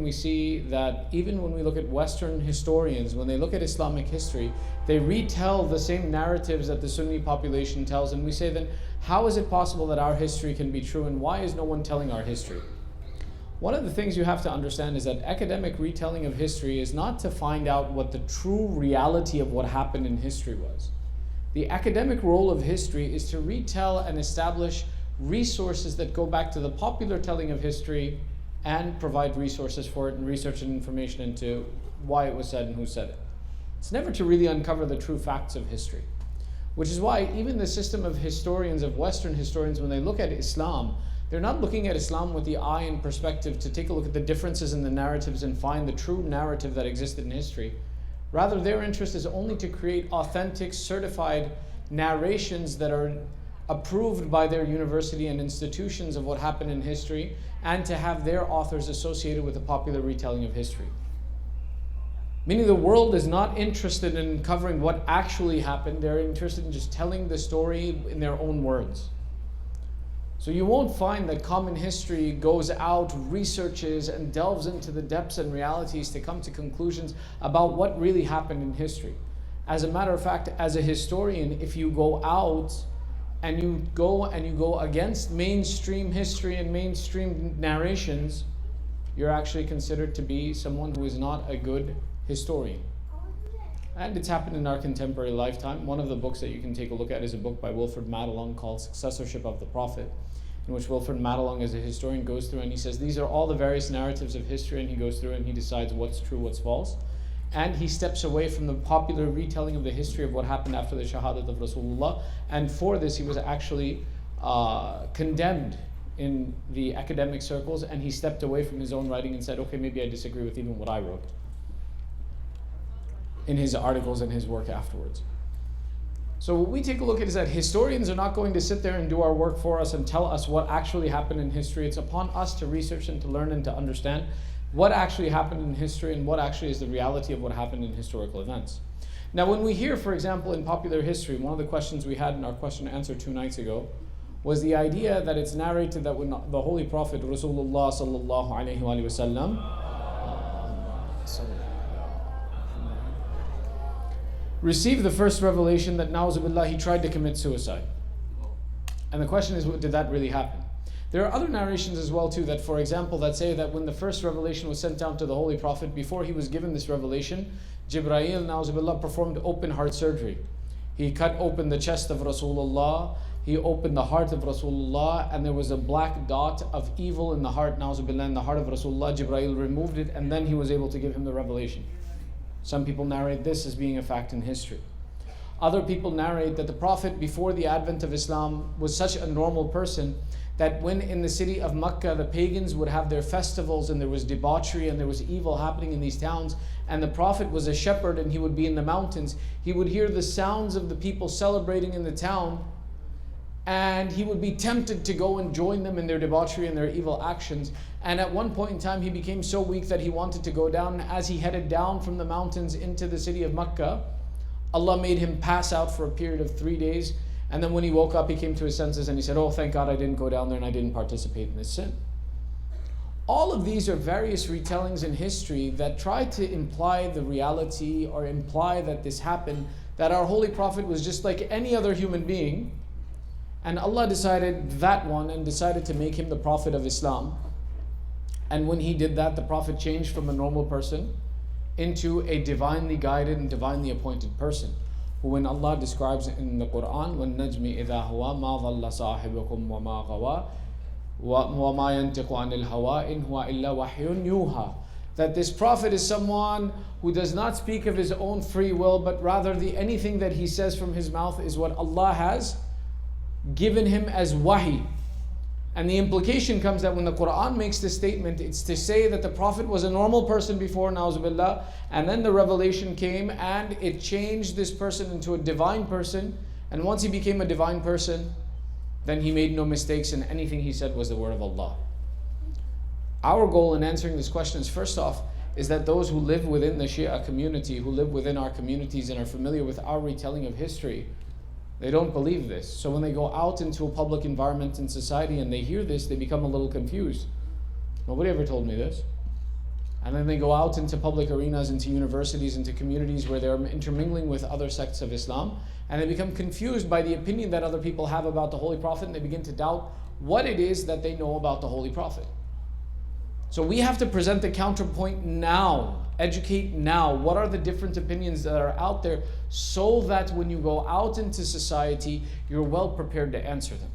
we see that even when we look at Western historians, when they look at Islamic history, they retell the same narratives that the Sunni population tells, and we say then, how is it possible that our history can be true, and why is no one telling our history? One of the things you have to understand is that academic retelling of history is not to find out what the true reality of what happened in history was. The academic role of history is to retell and establish resources that go back to the popular telling of history and provide resources for it and research and information into why it was said and who said it. It's never to really uncover the true facts of history, which is why even the system of historians, of Western historians, when they look at Islam, they're not looking at Islam with the eye and perspective to take a look at the differences in the narratives and find the true narrative that existed in history. Rather, their interest is only to create authentic, certified narrations that are approved by their university and institutions of what happened in history, and to have their authors associated with the popular retelling of history. Meaning the world is not interested in covering what actually happened, they're interested in just telling the story in their own words. So you won't find that common history goes out, researches, and delves into the depths and realities to come to conclusions about what really happened in history. As a matter of fact, as a historian, if you go out and you go against mainstream history and mainstream narrations, you're actually considered to be someone who is not a good historian. And it's happened in our contemporary lifetime. One of the books that you can take a look at is a book by Wilfred Madelung called Successorship of the Prophet, in which Wilfred Madelung, as a historian, goes through and he says these are all the various narratives of history, and he goes through and he decides what's true, what's false. And he steps away from the popular retelling of the history of what happened after the Shahadat of Rasulullah. And for this, he was actually condemned in the academic circles, and he stepped away from his own writing and said, okay, maybe I disagree with even what I wrote in his articles and his work afterwards. So what we take a look at is that historians are not going to sit there and do our work for us and tell us what actually happened in history. It's upon us to research and to learn and to understand what actually happened in history and what actually is the reality of what happened in historical events. Now, when we hear, for example, in popular history, one of the questions we had in our question and answer 2 nights ago was the idea that it's narrated that when the Holy Prophet Rasulullah sallallahu alaihi wasallam received the first revelation that na'uzubillah he tried to commit suicide. And the question is, did that really happen? There are other narrations as well too that, for example, that say that when the first revelation was sent down to the Holy Prophet, before he was given this revelation, Jibreel, na'uzubillah, performed open heart surgery. He cut open the chest of Rasulullah, he opened the heart of Rasulullah, and there was a black dot of evil in the heart, na'uzubillah, in the heart of Rasulullah. Jibreel removed it, and then he was able to give him the revelation. Some people narrate this as being a fact in history. Other people narrate that the Prophet, before the advent of Islam, was such a normal person that when in the city of Mecca the pagans would have their festivals and there was debauchery and there was evil happening in these towns, and the Prophet was a shepherd and he would be in the mountains, he would hear the sounds of the people celebrating in the town, and he would be tempted to go and join them in their debauchery and their evil actions. And at one point in time he became so weak that he wanted to go down. As he headed down from the mountains into the city of Mecca, Allah made him pass out for a period of 3 days. And then when he woke up, he came to his senses and he said, oh, thank God I didn't go down there and I didn't participate in this sin. All of these are various retellings in history that try to imply the reality or imply that this happened, that our Holy Prophet was just like any other human being, and Allah decided that one and decided to make him the Prophet of Islam. And when he did that, the Prophet changed from a normal person into a divinely guided and divinely appointed person, who, when Allah describes it in the Quran, وَالنَّجْمِ إِذَا هُوَى مَا ضَلَّ صَاحِبُكُمْ وَمَا غَوَى وَمَا يَنْتِقُ عَنِ الْهَوَىٰ إِنْ هُوَ إِلَّا وَحْيٌ يُوحَىٰ. That this Prophet is someone who does not speak of his own free will, but rather anything that he says from his mouth is what Allah has given him as wahi. And the implication comes that when the Quran makes this statement, it's to say that the Prophet was a normal person before, na'uzubillah, and then the revelation came and it changed this person into a divine person. And once he became a divine person, then he made no mistakes, and anything he said was the word of Allah. Our goal in answering this question is, first off, is that those who live within the Shia community, who live within our communities and are familiar with our retelling of history, they don't believe this. So when they go out into a public environment in society and they hear this, they become a little confused. Nobody ever told me this. And then they go out into public arenas, into universities, into communities where they're intermingling with other sects of Islam, and they become confused by the opinion that other people have about the Holy Prophet, and they begin to doubt what it is that they know about the Holy Prophet. So we have to present the counterpoint now, educate now. What are the different opinions that are out there, so that when you go out into society, you're well prepared to answer them.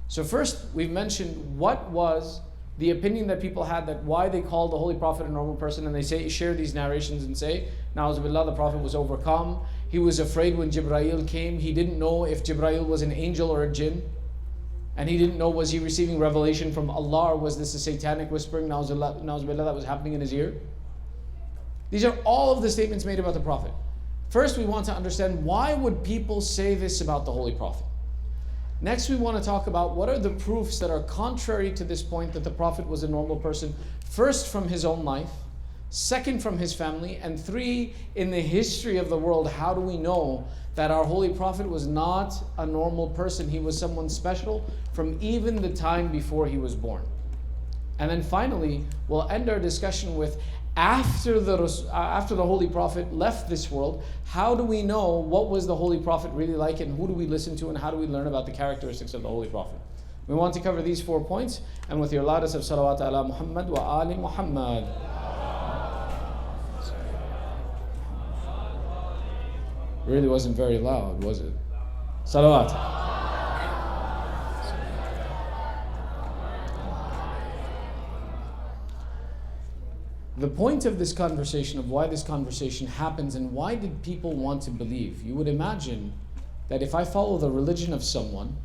So first, we've mentioned what was the opinion that people had, that why they called the Holy Prophet a normal person, and they share these narrations and say, Na'uzubillah, the Prophet was overcome. He was afraid when Jibreel came. He didn't know if Jibreel was an angel or a jinn. And he didn't know, was he receiving revelation from Allah, or was this a satanic whispering, Na'uzubillah, that was happening in his ear? These are all of the statements made about the Prophet. First, we want to understand, why would people say this about the Holy Prophet? Next, we want to talk about what are the proofs that are contrary to this point that the Prophet was a normal person. First, from his own life. Second, from his family. And three, in the history of the world, how do we know that our Holy Prophet was not a normal person? He was someone special from even the time before he was born. And then finally, we'll end our discussion with, after the Holy Prophet left this world, how do we know what was the Holy Prophet really like, and who do we listen to, and how do we learn about the characteristics of the Holy Prophet? We want to cover these 4 points, and with your loudest of salawat ala Muhammad wa ali Muhammad. Really wasn't very loud, was it? Salawat. The point of this conversation, of why this conversation happens, and why did people want to believe? You would imagine that if I follow the religion of someone,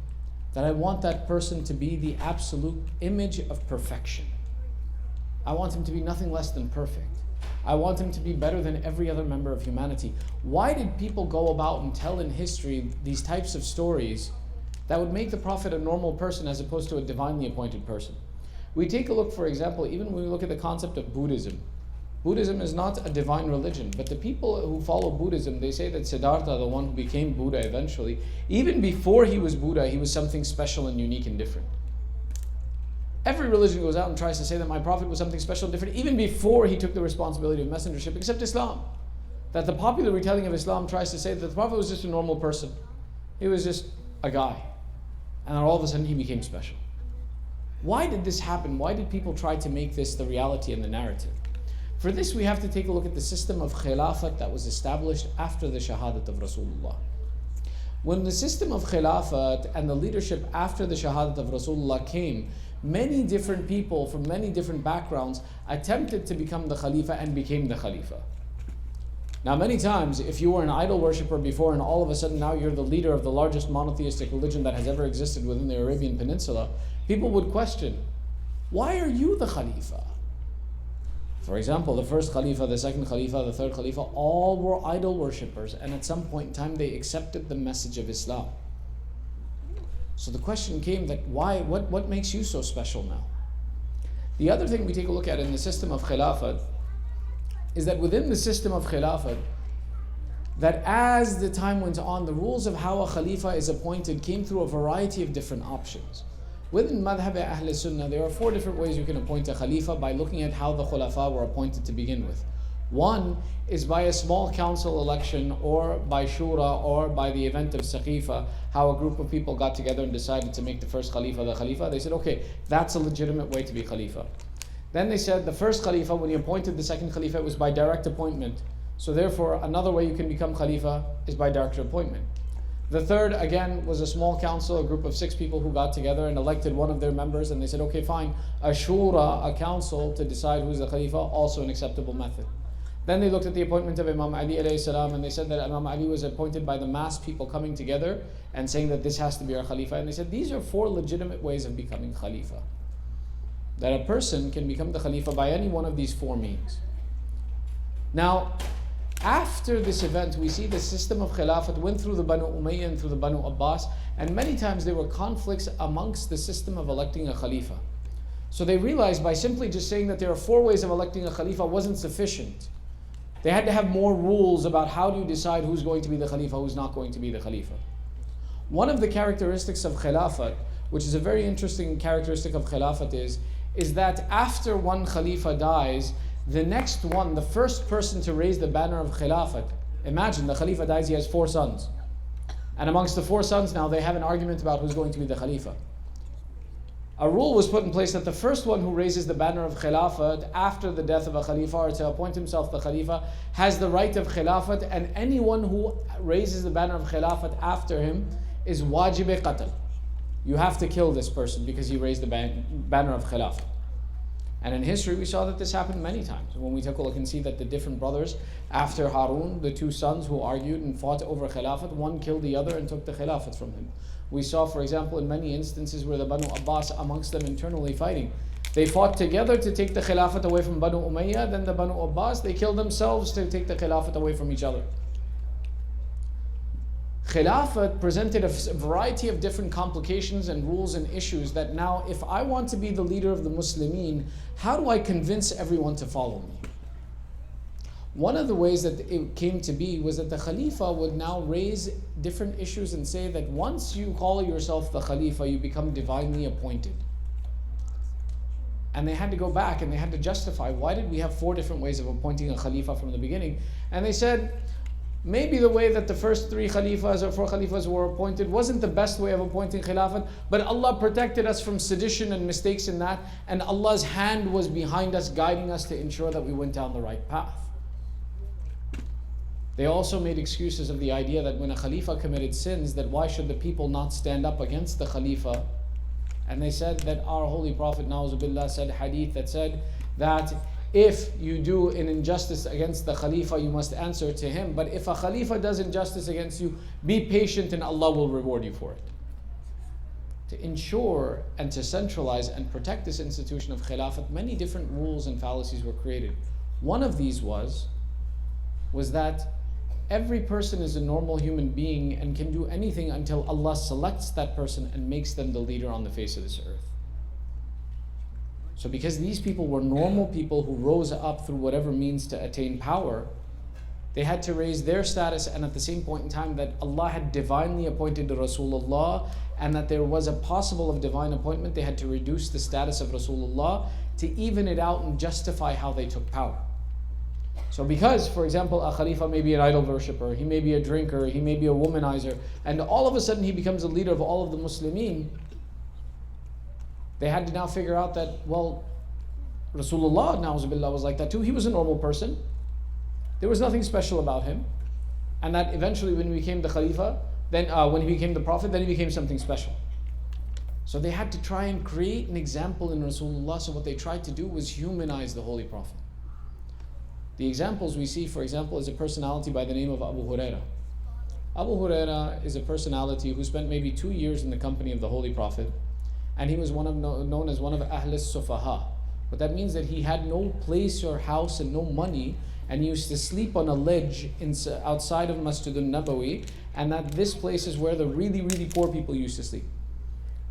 that I want that person to be the absolute image of perfection. I want him to be nothing less than perfect. I want him to be better than every other member of humanity. Why did people go about and tell in history these types of stories that would make the Prophet a normal person as opposed to a divinely appointed person? We take a look, for example, even when we look at the concept of Buddhism. Buddhism is not a divine religion, but the people who follow Buddhism, they say that Siddhartha, the one who became Buddha eventually, even before he was Buddha, he was something special and unique and different. Every religion goes out and tries to say that my Prophet was something special and different, even before he took the responsibility of messengership, except Islam. That the popular retelling of Islam tries to say that the Prophet was just a normal person. He was just a guy. And then all of a sudden he became special. Why did this happen? Why did people try to make this the reality and the narrative? For this, we have to take a look at the system of khilafat that was established after the shahadat of Rasulullah. When the system of khilafat and the leadership after the shahadat of Rasulullah came, many different people from many different backgrounds attempted to become the khalifa and became the khalifa. Now, many times, if you were an idol worshipper before and all of a sudden now you're the leader of the largest monotheistic religion that has ever existed within the Arabian Peninsula, people would question, why are you the Khalifa? For example, the first Khalifa, the second Khalifa, the third Khalifa, all were idol worshippers, and at some point in time they accepted the message of Islam. So the question came that why, what makes you so special now? The other thing we take a look at in the system of Khilafat is that within the system of Khilafat, that as the time went on, the rules of how a Khalifa is appointed came through a variety of different options. Within Madhab Ahl Sunnah, there are 4 different ways you can appoint a Khalifa by looking at how the Khulafa were appointed to begin with. One is by a small council election, or by Shura, or by the event of Saqifa, how a group of people got together and decided to make the first Khalifa the Khalifa. They said, okay, that's a legitimate way to be Khalifa. Then they said the first Khalifa, when he appointed the second Khalifa, it was by direct appointment. So therefore, another way you can become Khalifa is by direct appointment. The third, again, was a small council, a group of 6 people who got together and elected one of their members, and they said, okay, fine, a shura, a council to decide who's the Khalifa, also an acceptable method. Then they looked at the appointment of Imam Ali alayhi salam, and they said that Imam Ali was appointed by the mass people coming together and saying that this has to be our Khalifa. And they said these are 4 legitimate ways of becoming Khalifa. That a person can become the Khalifa by any one of these 4 means. Now, after this event, we see the system of Khilafat went through the Banu Umayyah and through the Banu Abbas, and many times there were conflicts amongst the system of electing a Khalifa. So they realized by simply just saying that there are 4 ways of electing a Khalifa wasn't sufficient. They had to have more rules about how do you decide who's going to be the Khalifa, who's not going to be the Khalifa. One of the characteristics of Khilafat, which is a very interesting characteristic of Khilafat, is that after one Khalifa dies, The next one, the first person to raise the banner of Khilafat, imagine the Khalifa dies, he has 4 sons. And amongst the 4 sons now, they have an argument about who's going to be the Khalifa. A rule was put in place that the first one who raises the banner of Khilafat after the death of a Khalifa or to appoint himself the Khalifa has the right of Khilafat, and anyone who raises the banner of Khilafat after him is wajib qatl. You have to kill this person because he raised the banner of Khilafat. And in history we saw that this happened many times. When we take a look and see that the different brothers after Harun, the 2 sons who argued and fought over Khilafat, one killed the other and took the Khilafat from him. We saw, for example, in many instances where the Banu Abbas amongst them internally fighting. They fought together to take the Khilafat away from Banu Umayyah, then the Banu Abbas, they killed themselves to take the Khilafat away from each other. Khilafat presented a variety of different complications and rules and issues that now, if I want to be the leader of the Muslimin, how do I convince everyone to follow me? One of the ways that it came to be was that the Khalifa would now raise different issues and say that once you call yourself the Khalifa, you become divinely appointed. And they had to go back and they had to justify, why did we have 4 different ways of appointing a Khalifa from the beginning? And they said, maybe the way that the first 3 Khalifas or 4 Khalifas were appointed wasn't the best way of appointing Khilafat, but Allah protected us from sedition and mistakes in that, and Allah's hand was behind us, guiding us to ensure that we went down the right path. They also made excuses of the idea that when a Khalifa committed sins, that why should the people not stand up against the Khalifa? And they said that our Holy Prophet Na'uzubillah said hadith that said that if you do an injustice against the Khalifa, you must answer to him. But if a Khalifa does injustice against you, be patient and Allah will reward you for it. To ensure and to centralize and protect this institution of Khilafat, many different rules and fallacies were created. One of these was that every person is a normal human being and can do anything until Allah selects that person and makes them the leader on the face of this earth. So because these people were normal people who rose up through whatever means to attain power, they had to raise their status, and at the same point in time that Allah had divinely appointed Rasulullah and that there was a possible of divine appointment, they had to reduce the status of Rasulullah to even it out and justify how they took power. So because, for example, a Khalifa may be an idol worshipper, he may be a drinker, he may be a womanizer, and all of a sudden he becomes the leader of all of the Muslimin, they had to now figure out that, well, Rasulullah na'uzubillah was like that too. He was a normal person. There was nothing special about him. And that eventually when he became the Khalifa, then when he became the Prophet, then he became something special. So they had to try and create an example in Rasulullah. So what they tried to do was humanize the Holy Prophet. The examples we see, for example, is a personality by the name of Abu Huraira. Abu Huraira is a personality who spent maybe 2 years in the company of the Holy Prophet, and he was known as one of Ahl as-Sufaha. But that means that he had no place or house and no money, and he used to sleep on a ledge outside of Masjid al-Nabawi, and that this place is where the really, really poor people used to sleep.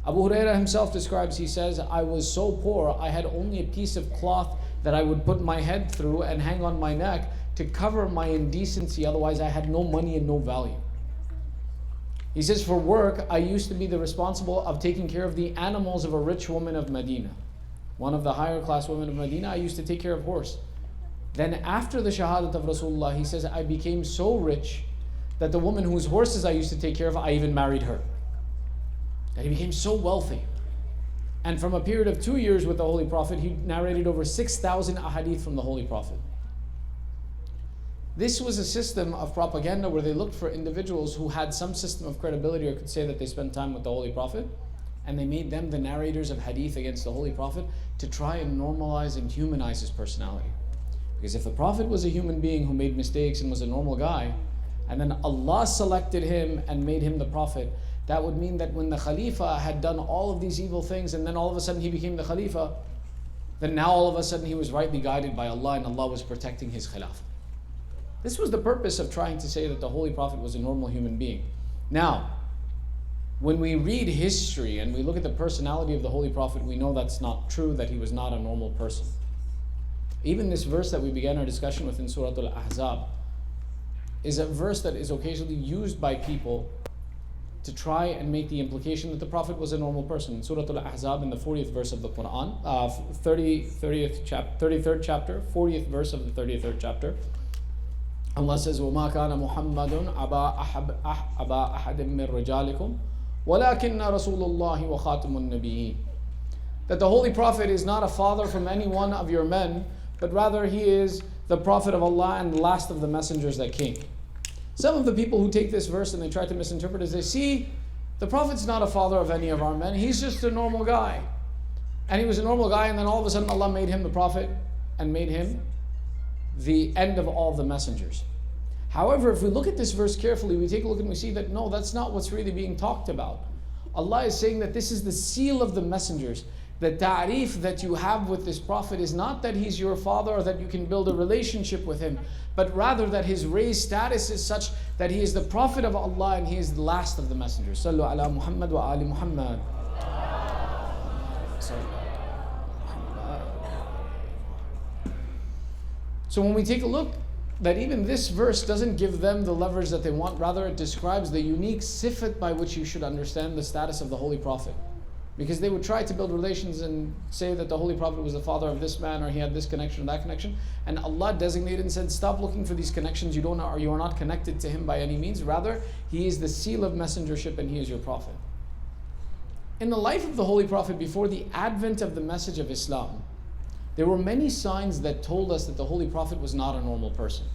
Abu Huraira himself describes, he says, I was so poor, I had only a piece of cloth that I would put my head through and hang on my neck to cover my indecency, otherwise I had no money and no value. He says, for work, I used to be the responsible of taking care of the animals of a rich woman of Medina. One of the higher class women of Medina, I used to take care of horse. Then after the shahadat of Rasulullah, he says, I became so rich that the woman whose horses I used to take care of, I even married her. That he became so wealthy. And from a period of 2 years with the Holy Prophet, he narrated over 6,000 ahadith from the Holy Prophet. This was a system of propaganda where they looked for individuals who had some system of credibility or could say that they spent time with the Holy Prophet, and they made them the narrators of hadith against the Holy Prophet to try and normalize and humanize his personality. Because if the Prophet was a human being who made mistakes and was a normal guy, and then Allah selected him and made him the Prophet, that would mean that when the Khalifa had done all of these evil things and then all of a sudden he became the Khalifa, then now all of a sudden he was rightly guided by Allah and Allah was protecting his Khilafah. This was the purpose of trying to say that the Holy Prophet was a normal human being. Now, when we read history and we look at the personality of the Holy Prophet, we know that's not true, that he was not a normal person. Even this verse that we began our discussion with in Surah Al-Ahzab is a verse that is occasionally used by people to try and make the implication that the Prophet was a normal person. In Surah Al-Ahzab, in the 40th verse of the Quran, 33rd chapter, 40th verse of the 33rd chapter, Allah says, وَمَا كَانَ مُحَمَّدٌ أَبَا أَحَدٍ مِّن رِجَالِكُمْ وَلَكِنَّ رَسُولُ اللَّهِ وَخَاتَمُ النَّبِيِّينَ. That the Holy Prophet is not a father from any one of your men, but rather he is the Prophet of Allah and the last of the messengers that came. Some of the people who take this verse and they try to misinterpret it, they see the Prophet's not a father of any of our men, he's just a normal guy. And he was a normal guy, and then all of a sudden Allah made him the Prophet and made him the end of all the messengers. However, if we look at this verse carefully, we take a look and we see that no, that's not what's really being talked about. Allah is saying that this is the seal of the messengers. The ta'rif that you have with this Prophet is not that he's your father or that you can build a relationship with him, but rather that his raised status is such that he is the Prophet of Allah and he is the last of the messengers. Sallu ala Muhammad wa ali Muhammad. So when we take a look, that even this verse doesn't give them the leverage that they want, rather it describes the unique sifat by which you should understand the status of the Holy Prophet. Because they would try to build relations and say that the Holy Prophet was the father of this man, or he had this connection or that connection. And Allah designated and said, stop looking for these connections. You are not connected to him by any means. Rather, he is the seal of messengership and he is your Prophet. In the life of the Holy Prophet, before the advent of the message of Islam, there were many signs that told us that the Holy Prophet was not a normal person.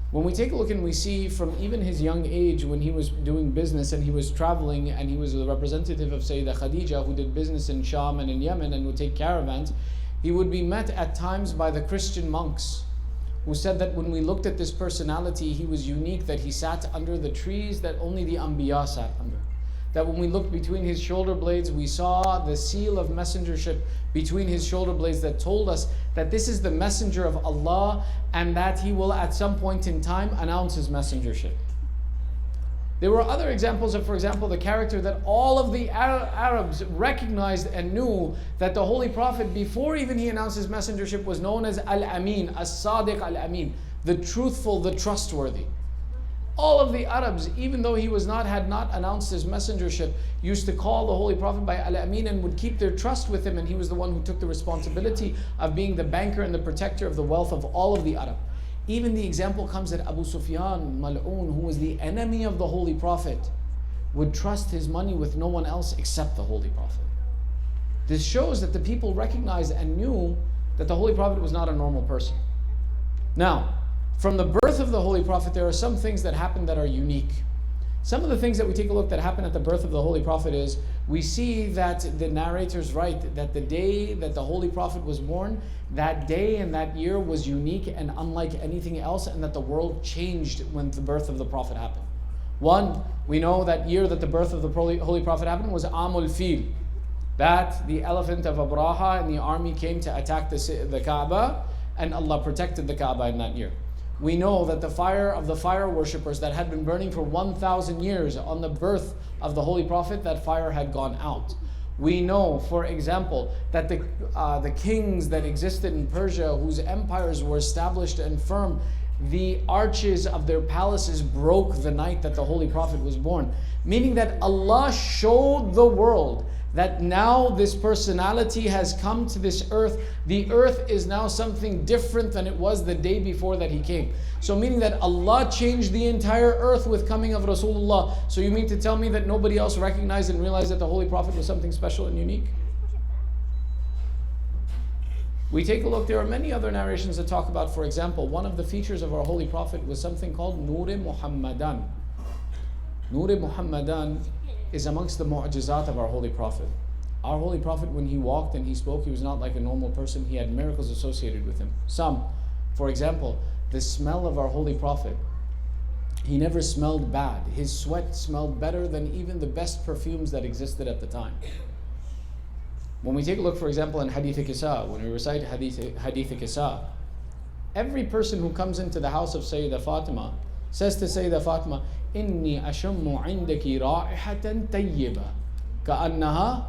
When we take a look and we see from even his young age, when he was doing business and he was traveling and he was a representative of Sayyidah Khadija, who did business in Sham and in Yemen and would take caravans, he would be met at times by the Christian monks who said that when we looked at this personality, he was unique, that he sat under the trees that only the Anbiya sat under. That when we looked between his shoulder blades, we saw the seal of messengership between his shoulder blades that told us that this is the messenger of Allah and that he will at some point in time announce his messengership. There were other examples of, for example, the character that all of the Arabs recognized and knew that the Holy Prophet, before even he announced his messengership, was known as Al-Amin, As-Sadiq Al-Amin, the truthful, the trustworthy. All of the Arabs, even though he had not announced his messengership, used to call the Holy Prophet by Al-Amin and would keep their trust with him, and he was the one who took the responsibility of being the banker and the protector of the wealth of all of the Arab. Even the example comes that Abu Sufyan, Mal'un, who was the enemy of the Holy Prophet, would trust his money with no one else except the Holy Prophet. This shows that the people recognized and knew that the Holy Prophet was not a normal person. Now, from the birth of the Holy Prophet, there are some things that happen that are unique. Some of the things that we take a look that happen at the birth of the Holy Prophet is, we see that the narrators write that the day that the Holy Prophet was born, that day and that year was unique and unlike anything else, and that the world changed when the birth of the Prophet happened. One, we know that year that the birth of the Holy Prophet happened was Amul Fil, that the elephant of Abraha and the army came to attack the Kaaba, and Allah protected the Kaaba in that year. We know that the fire of the fire worshippers that had been burning for 1,000 years on the birth of the Holy Prophet, that fire had gone out. We know, for example, that the kings that existed in Persia, whose empires were established and firm, the arches of their palaces broke the night that the Holy Prophet was born. Meaning that Allah showed the world that now this personality has come to this earth. The earth is now something different than it was the day before that he came. So meaning that Allah changed the entire earth with coming of Rasulullah. So you mean to tell me that nobody else recognized and realized that the Holy Prophet was something special and unique? We take a look, there are many other narrations that talk about, for example, one of the features of our Holy Prophet was something called Nur-e Muhammadan. Nur-e Muhammadan is amongst the mu'jizat of our Holy Prophet. Our Holy Prophet, when he walked and he spoke, he was not like a normal person. He had miracles associated with him. Some, for example, the smell of our Holy Prophet, he never smelled bad. His sweat smelled better than even the best perfumes that existed at the time. When we take a look, for example, in Hadith Kisa, when we recite Hadith Kisa, every person who comes into the house of Sayyidah Fatima says to Sayyidah Fatima, إني أشم عندك رائحة طيبة كأنها,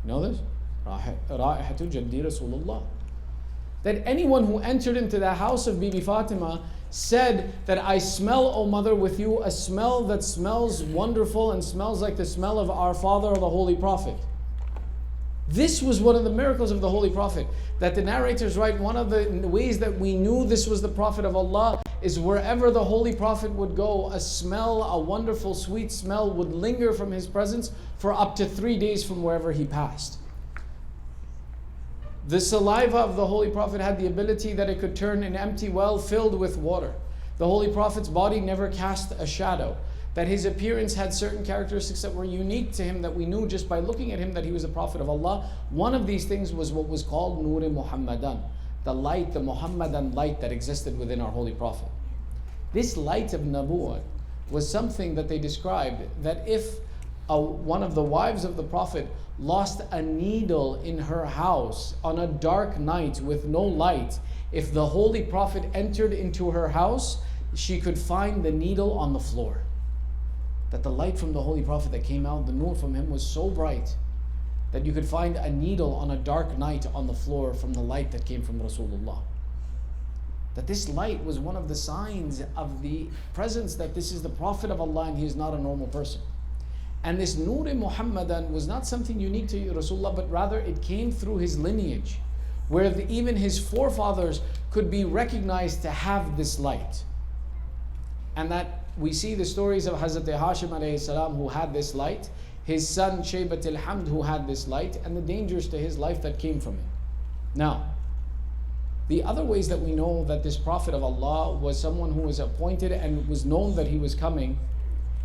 you know this? رائحة جدي رسول الله. That anyone who entered into the house of Bibi Fatima said that I smell, O mother, with you a smell that smells wonderful and smells like the smell of our father, the Holy Prophet. This was one of the miracles of the Holy Prophet. That the narrators write, one of the ways that we knew this was the Prophet of Allah is wherever the Holy Prophet would go, a smell, a wonderful sweet smell would linger from his presence for up to 3 days from wherever he passed. The saliva of the Holy Prophet had the ability that it could turn an empty well filled with water. The Holy Prophet's body never cast a shadow. That his appearance had certain characteristics that were unique to him, that we knew just by looking at him that he was a Prophet of Allah. One of these things was what was called Nur Muhammadan, the light, the Muhammadan light that existed within our Holy Prophet. This light of Nabuwwah was something that they described that if one of the wives of the Prophet lost a needle in her house on a dark night with no light, if the Holy Prophet entered into her house, she could find the needle on the floor. That the light from the Holy Prophet that came out, the nur from him was so bright that you could find a needle on a dark night on the floor from the light that came from Rasulullah. That this light was one of the signs of the presence that this is the Prophet of Allah and he is not a normal person. And this Nur Muhammadan was not something unique to Rasulullah, but rather it came through his lineage, where even his forefathers could be recognized to have this light. And that we see the stories of Hazrat Hashim alayhi salam who had this light, his son Shaybat al-Hamd who had this light, and the dangers to his life that came from it. Now, the other ways that we know that this Prophet of Allah was someone who was appointed and was known that he was coming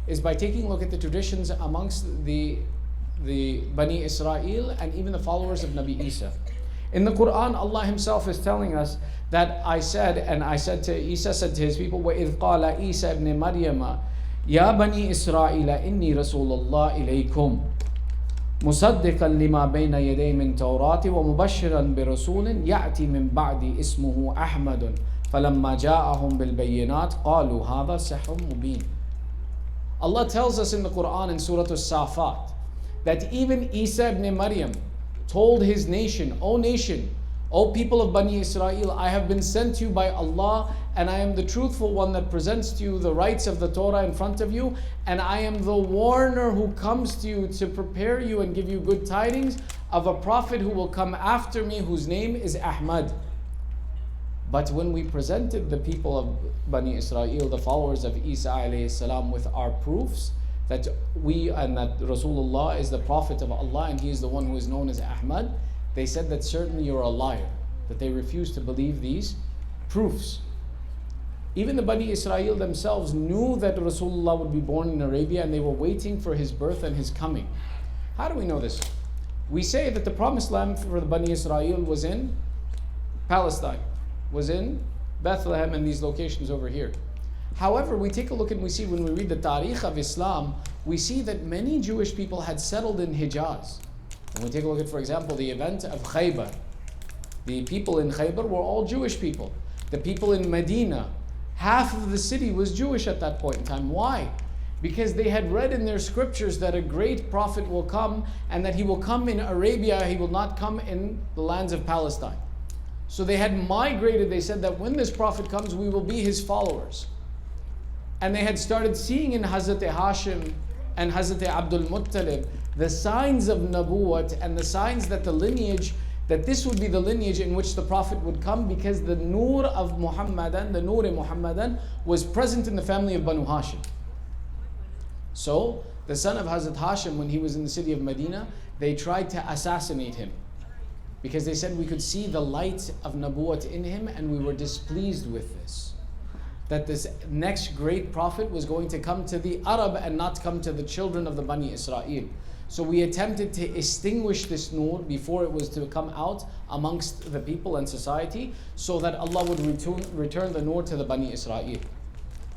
is by taking a look at the traditions amongst the Bani Israel and even the followers of Nabi Isa. In the Quran, Allah Himself is telling us that Isa said to his people, وَإِذْ قَالَ عِيسَى ibn مَرْيَمَ يَا بَنِي إِسْرَائِيلَ إِنِّي رَسُولُ اللَّهِ إِلَيْكُمْ مُصَدِّقًا لِمَا بَيْنَ يَدَيْ مِنْ تَوْرَاتِ وَمُبَشِّرًا بِرَسُولٍ يَأْتِي مِنْ بَعْدِ اسْمُهُ أَحْمَدٌ فَلَمَّا جَاءَهُمْ بِالْبَيِّنَاتِ قَالُوا هَذَا سِحْرٌ مُبِينٌ. Allah tells us in the Quran in Surah As-Safat that even Isa ibn Maryam told his nation, O nation, O people of Bani Israel, I have been sent to you by Allah and I am the truthful one that presents to you the rights of the Torah in front of you, and I am the warner who comes to you to prepare you and give you good tidings of a prophet who will come after me whose name is Ahmad. But when we presented the people of Bani Israel, the followers of Isa alayhi salam, with our proofs that we and that Rasulullah is the Prophet of Allah and he is the one who is known as Ahmad, they said that certainly you're a liar, that they refused to believe these proofs. Even the Bani Israel themselves knew that Rasulullah would be born in Arabia and they were waiting for his birth and his coming. How do we know this? We say that the promised land for the Bani Israel was in Palestine, was in Bethlehem and these locations over here. However, we take a look and we see when we read the Tariq of Islam, we see that many Jewish people had settled in Hijaz. When we take a look at, for example, the event of Khaybar, the people in Khaybar were all Jewish people. The people in Medina, half of the city was Jewish at that point in time. Why? Because they had read in their scriptures that a great prophet will come and that he will come in Arabia, he will not come in the lands of Palestine. So they had migrated, they said that when this prophet comes, we will be his followers. And they had started seeing in Hazrat Hashim and Hazrat Abdul Muttalib the signs of Nabuwwat and the signs that the lineage, that this would be the lineage in which the Prophet would come, because the Nur of Muhammadan, the Nur Muhammadan, was present in the family of Banu Hashim. So, the son of Hazrat Hashim, when he was in the city of Medina, they tried to assassinate him. Because they said we could see the light of Nabuwwat in him and we were displeased with this. That this next great prophet was going to come to the Arab and not come to the children of the Bani Israel. So we attempted to extinguish this nur before it was to come out amongst the people and society, so that Allah would return the nur to the Bani Israel.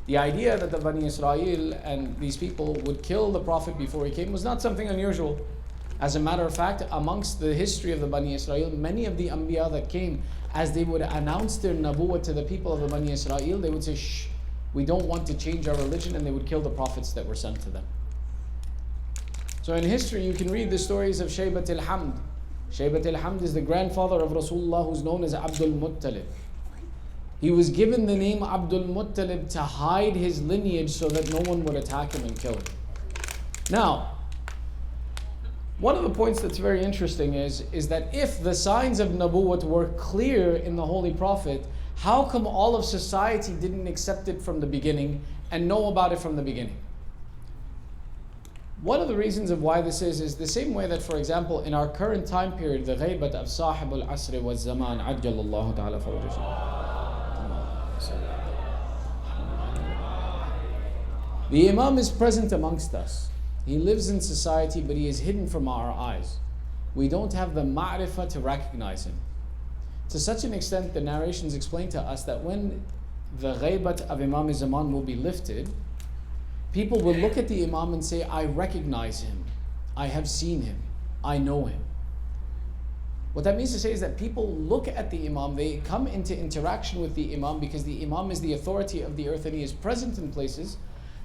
The idea that the Bani Israel and these people would kill the Prophet before he came was not something unusual. As a matter of fact, amongst the history of the Bani Israel, many of the Anbiya that came, as they would announce their Nabuwwat to the people of the Bani Israel, they would say, shh, we don't want to change our religion, and they would kill the prophets that were sent to them. So in history, you can read the stories of Shaybat al-Hamd. Shaybat al-Hamd is the grandfather of Rasulullah, who's known as Abdul Muttalib. He was given the name Abdul Muttalib to hide his lineage so that no one would attack him and kill him. Now, one of the points that's very interesting is that if the signs of Nabuwwat were clear in the Holy Prophet, how come all of society didn't accept it from the beginning and know about it from the beginning? One of the reasons of why this is the same way that, for example, in our current time period, the ghaybat of Sahib al-Asr wa Zaman, Ajjalallahu ta'ala fawjahu. The Imam is present amongst us. He lives in society, but he is hidden from our eyes. We don't have the ma'rifah to recognize him. To such an extent, the narrations explain to us that when the ghaybat of Imam Zaman will be lifted, people will look at the Imam and say, I recognize him, I have seen him, I know him. What that means to say is that people look at the Imam, they come into interaction with the Imam because the Imam is the authority of the earth and he is present in places.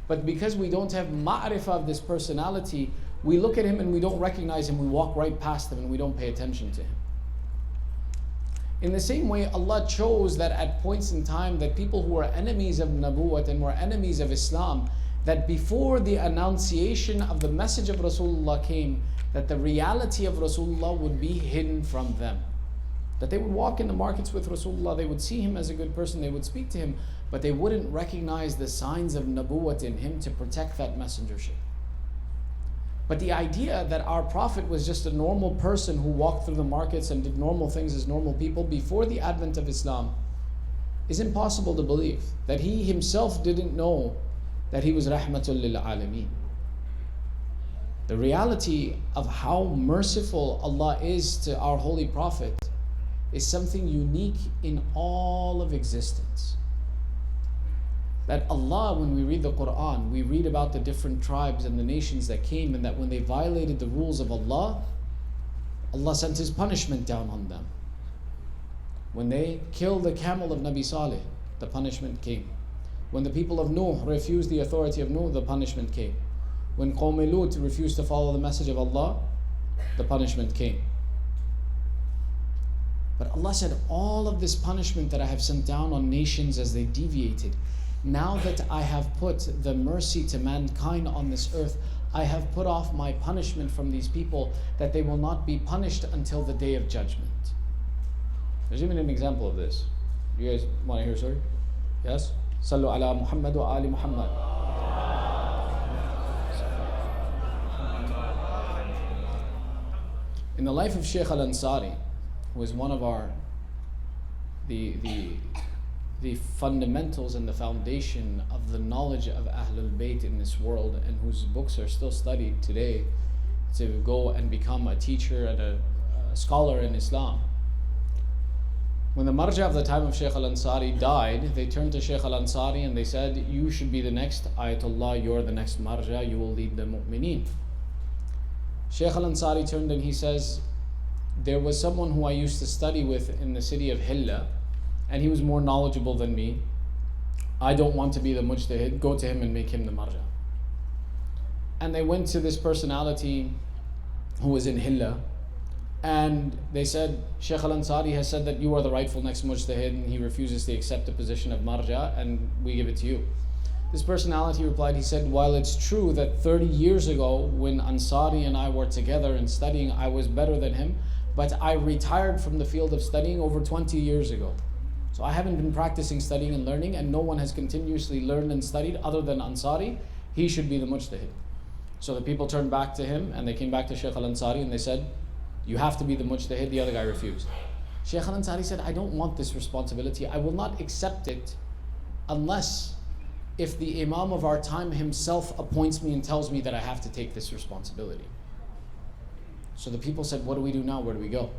But because we don't have ma'rifah of this personality, we look at him and we don't recognize him, we walk right past him and we don't pay attention to him. In the same way, Allah chose that at points in time that people who were enemies of Nabuwwat and were enemies of Islam, that before the annunciation of the message of Rasulullah came, that the reality of Rasulullah would be hidden from them. That they would walk in the markets with Rasulullah, they would see him as a good person, they would speak to him, but they wouldn't recognize the signs of Nabuwwat in him to protect that messengership. But the idea that our Prophet was just a normal person who walked through the markets and did normal things as normal people before the advent of Islam is impossible to believe. That he himself didn't know that he was Rahmatul lil Alameen. The reality of how merciful Allah is to our Holy Prophet is something unique in all of existence. That Allah, when we read the Quran, we read about the different tribes and the nations that came, and that when they violated the rules of Allah, Allah sent His punishment down on them. When they killed the camel of Nabi Saleh, the punishment came. When the people of Nuh refused the authority of Nuh, the punishment came. When Qawm Lut refused to follow the message of Allah, the punishment came. But Allah said, all of this punishment that I have sent down on nations as they deviated, now that I have put the mercy to mankind on this earth, I have put off my punishment from these people, that they will not be punished until the day of judgment. There's even an example of this. You guys want to hear a story? Yes? Sallu ala Muhammad wa ali Muhammad. In the life of Sheikh al-Ansari, who is one of our the fundamentals and the foundation of the knowledge of Ahlul Bayt in this world, and whose books are still studied today to go and become a teacher and a scholar in Islam. When the marja of the time of Sheikh al-Ansari died, they turned to Sheikh al-Ansari and they said, you should be the next Ayatollah, you're the next marja, you will lead the mu'mineen. Sheikh al-Ansari turned and he says, there was someone who I used to study with in the city of Hilla, and he was more knowledgeable than me. I don't want to be the mujtahid, go to him and make him the marja. And they went to this personality who was in Hilla, and they said, Sheikh al-Ansari has said that you are the rightful next mujtahid, and he refuses to accept the position of marja, and we give it to you. This personality replied, he said, while it's true that 30 years ago when Ansari and I were together and studying, I was better than him, but I retired from the field of studying over 20 years ago. So I haven't been practicing studying and learning, and no one has continuously learned and studied other than Ansari. He should be the mujtahid. So the people turned back to him and they came back to Sheikh al-Ansari and they said, you have to be the mujtahid. The other guy refused. Sheikh al-Ansari said, I don't want this responsibility. I will not accept it unless if the Imam of our time himself appoints me and tells me that I have to take this responsibility. So the people said, what do we do now? Where do we go?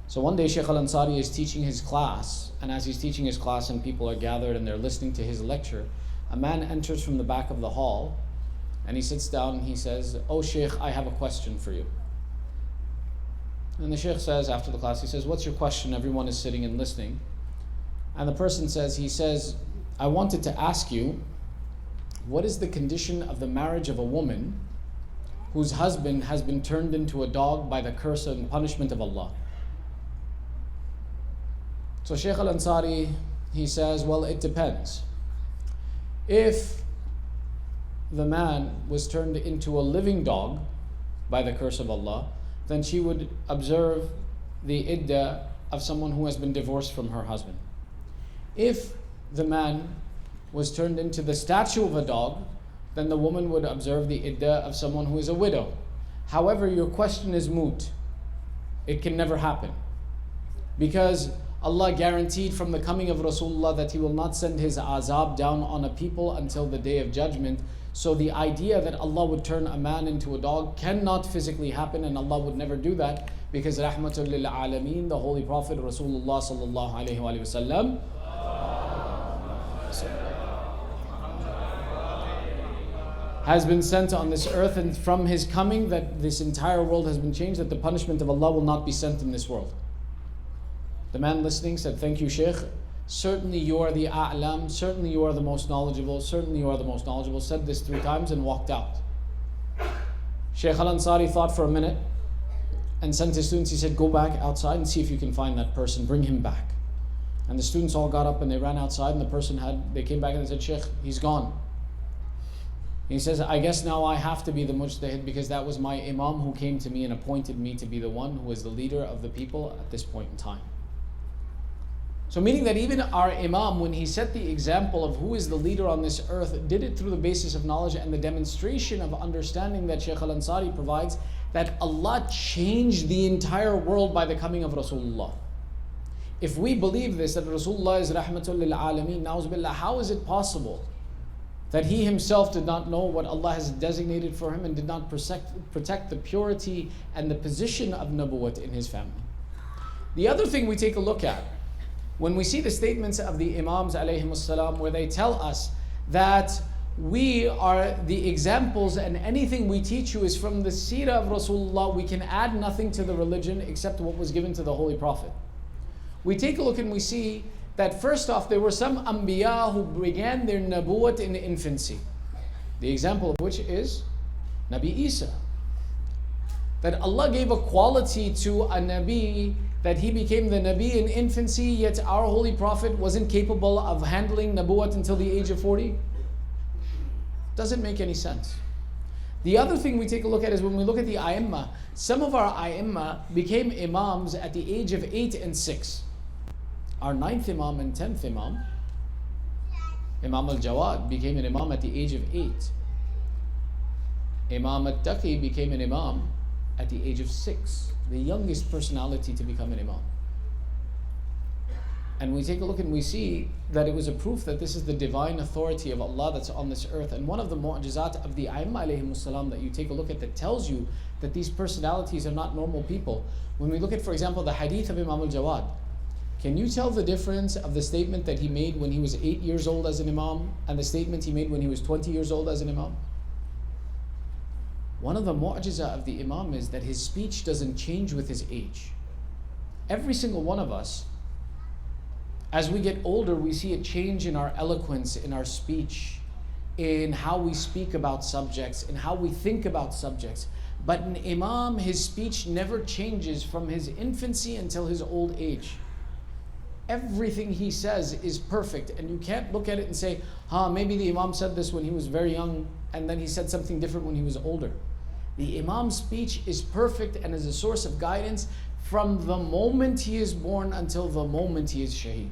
So one day Sheikh al-Ansari is teaching his class, and as he's teaching his class and people are gathered and they're listening to his lecture, a man enters from the back of the hall and he sits down and he says, oh Sheikh, I have a question for you. And the Sheikh says after the class, he says, what's your question? Everyone is sitting and listening. And the person says, he says, I wanted to ask you, what is the condition of the marriage of a woman whose husband has been turned into a dog by the curse and punishment of Allah? So Sheikh al-Ansari, he says, well, it depends. If the man was turned into a living dog by the curse of Allah, then she would observe the iddah of someone who has been divorced from her husband. If the man was turned into the statue of a dog, then the woman would observe the iddah of someone who is a widow. However, your question is moot. It can never happen. Because Allah guaranteed from the coming of Rasulullah that He will not send His azab down on a people until the day of judgment. So the idea that Allah would turn a man into a dog cannot physically happen, and Allah would never do that, because Rahmatul lil Alameen, the Holy Prophet Rasulullah sallallahu alayhi wa sallam, has been sent on this earth, and from his coming that this entire world has been changed, that the punishment of Allah will not be sent in this world. The man listening said, thank you, Sheikh. Certainly you are the a'lam, certainly you are the most knowledgeable, certainly you are the most knowledgeable. Said this 3 times and walked out. Sheikh al-Ansari thought for a minute and sent his students, he said, go back outside and see if you can find that person, bring him back. And the students all got up and they ran outside, and the person they came back and they said, Sheikh, he's gone. He says, I guess now I have to be the mujtahid, because that was my imam who came to me and appointed me to be the one who was the leader of the people at this point in time. So meaning that even our imam, when he set the example of who is the leader on this earth, did it through the basis of knowledge and the demonstration of understanding that Sheikh al-Ansari provides, that Allah changed the entire world by the coming of Rasulullah. If we believe this, that Rasulullah is Rahmatul lil Alameen, na'uz billah, how is it possible that he himself did not know what Allah has designated for him and did not protect the purity and the position of Nabuwwat in his family? The other thing we take a look at, when we see the statements of the Imams alayhimussalam, where they tell us that we are the examples and anything we teach you is from the seerah of Rasulullah, we can add nothing to the religion except what was given to the Holy Prophet. We take a look and we see that first off, there were some Anbiya who began their Nabuwwat in infancy. The example of which is Nabi Isa. That Allah gave a quality to a Nabi, that he became the Nabi in infancy, yet our Holy Prophet wasn't capable of handling Nabuwwat until the age of 40. Doesn't make any sense. The other thing we take a look at is when we look at the A'immah, some of our A'immah became Imams at the age of 8 and 6. Our 9th Imam and 10th Imam, Imam al-Jawad, became an Imam at the age of 8. Imam al-Taqi became an Imam at the age of 6, the youngest personality to become an Imam. And we take a look and we see that it was a proof that this is the divine authority of Allah that's on this earth. And one of the mu'jizat of the A'immah alayhimussalam that you take a look at, that tells you that these personalities are not normal people. When we look at, for example, the hadith of Imam al-Jawad, can you tell the difference of the statement that he made when he was 8 years old as an Imam and the statement he made when he was 20 years old as an Imam? One of the mu'jiza of the Imam is that his speech doesn't change with his age. Every single one of us, as we get older, we see a change in our eloquence, in our speech, in how we speak about subjects, in how we think about subjects. But an Imam, his speech never changes from his infancy until his old age. Everything he says is perfect, and you can't look at it and say, maybe the Imam said this when he was very young and then he said something different when he was older. The Imam's speech is perfect and is a source of guidance from the moment he is born until the moment he is shaheed.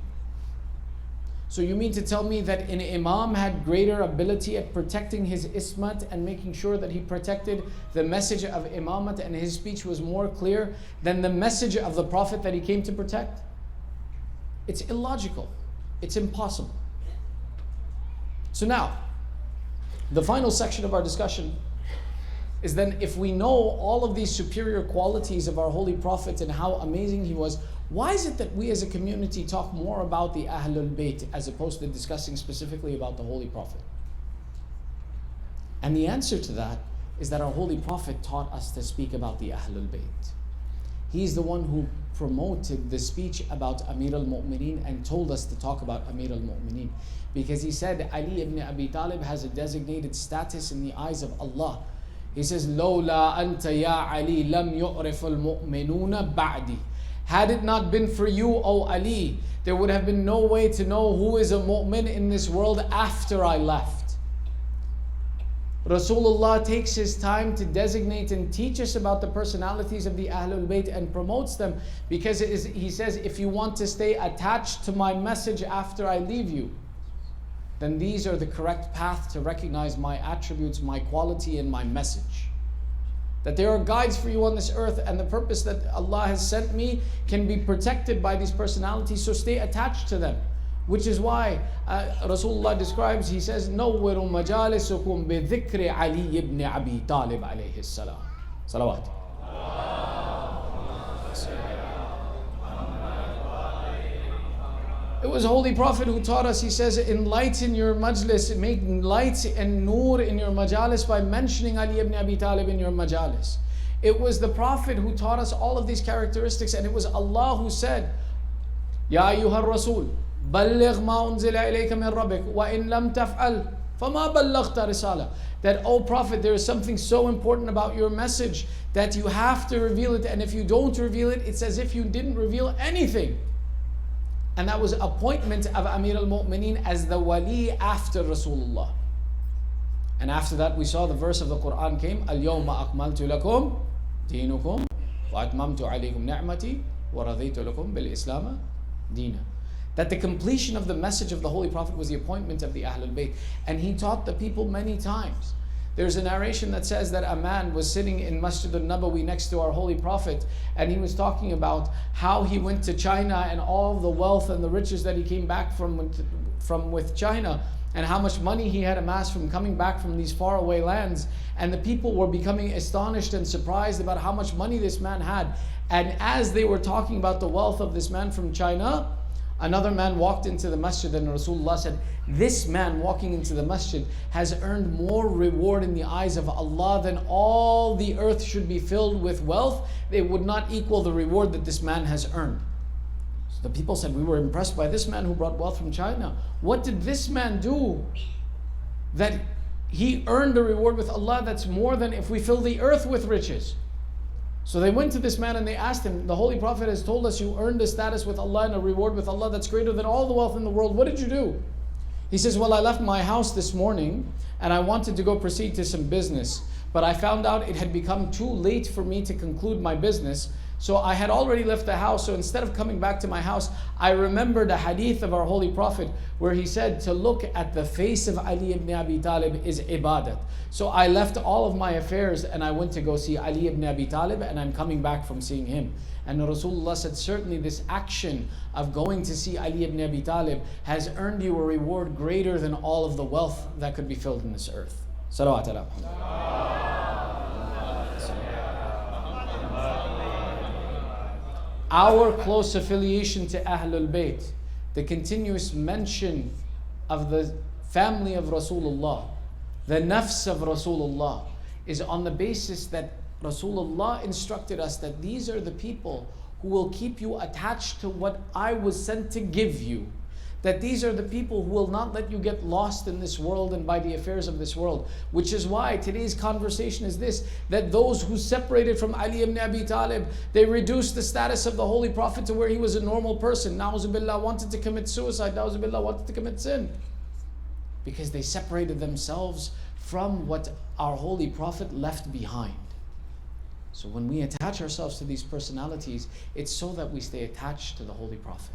So you mean to tell me that an Imam had greater ability at protecting his ismat and making sure that he protected the message of Imamat, and his speech was more clear than the message of the Prophet that he came to protect? It's illogical. It's impossible. So now, the final section of our discussion is then, if we know all of these superior qualities of our Holy Prophet and how amazing he was, why is it that we as a community talk more about the Ahlul Bayt as opposed to discussing specifically about the Holy Prophet? And the answer to that is that our Holy Prophet taught us to speak about the Ahlul Bayt. He's the one who promoted the speech about Amir al-Mu'mineen and told us to talk about Amir al-Mu'mineen. Because he said Ali ibn Abi Talib has a designated status in the eyes of Allah. He says, لَوْلَا أَنْتَ يَا عَلِي لَمْ يُعْرِفُ الْمُؤْمِنُونَ بَعْدِي. Had it not been for you, O Ali, there would have been no way to know who is a mu'min in this world after I left. Rasulullah takes his time to designate and teach us about the personalities of the Ahlul Bayt and promotes them, because he says, if you want to stay attached to my message after I leave you, then these are the correct path to recognize my attributes, my quality, and my message. That there are guides for you on this earth, and the purpose that Allah has sent me can be protected by these personalities, so stay attached to them. Which is why Rasulullah describes, he says, نَوِّرُ مَجَالِسُكُمْ بِذِكْرِ عَلِيِّ ibn Abi Talib alayhi salam. Salawat. It was Holy Prophet who taught us, he says, enlighten your majlis, make light and nur in your majalis by mentioning Ali ibn Abi Talib in your majalis. It was the Prophet who taught us all of these characteristics, and it was Allah who said, Ya ayyuhar Rasul, balligh ma unzila ilayka min rabbik, wa in lam taf'al, fama ballaghta risala. That, O Prophet, there is something so important about your message that you have to reveal it, and if you don't reveal it, it's as if you didn't reveal anything. And that was appointment of Amir al-Mu'mineen as the wali after Rasulullah. And after that we saw the verse of the Quran came, Al-yawma akmaltu lakum dinukum wa atmamtu alaykum ni'mati wa raditu lakum bil-Islam deena. That the completion of the message of the Holy Prophet was the appointment of the Ahlul Bayt. And he taught the people many times. There's a narration that says that a man was sitting in Masjid al-Nabawi next to our Holy Prophet, and he was talking about how he went to China and all the wealth and the riches that he came back from with China, and how much money he had amassed from coming back from these faraway lands. And the people were becoming astonished and surprised about how much money this man had. And as they were talking about the wealth of this man from China, another man walked into the masjid, and Rasulullah said, this man walking into the masjid has earned more reward in the eyes of Allah than all the earth should be filled with wealth. They would not equal the reward that this man has earned. So the people said, we were impressed by this man who brought wealth from China. What did this man do that he earned a reward with Allah that's more than if we fill the earth with riches? So they went to this man and they asked him, the Holy Prophet has told us you earned a status with Allah and a reward with Allah that's greater than all the wealth in the world. What did you do? He says, well, I left my house this morning and I wanted to go proceed to some business, but I found out it had become too late for me to conclude my business. So I had already left the house, so instead of coming back to my house, I remembered a hadith of our Holy Prophet where he said to look at the face of Ali ibn Abi Talib is ibadat. So I left all of my affairs and I went to go see Ali ibn Abi Talib, and I'm coming back from seeing him. And Rasulullah said, certainly this action of going to see Ali ibn Abi Talib has earned you a reward greater than all of the wealth that could be filled in this earth. Salawat ala Muhammad. Our close affiliation to Ahlul Bayt, the continuous mention of the family of Rasulullah, the nafs of Rasulullah, is on the basis that Rasulullah instructed us that these are the people who will keep you attached to what I was sent to give you. That these are the people who will not let you get lost in this world and by the affairs of this world. Which is why today's conversation is this, that those who separated from Ali ibn Abi Talib, they reduced the status of the Holy Prophet to where he was a normal person. Na'uzubillah, wanted to commit suicide. Na'uzubillah, wanted to commit sin. Because they separated themselves from what our Holy Prophet left behind. So when we attach ourselves to these personalities, it's so that we stay attached to the Holy Prophet.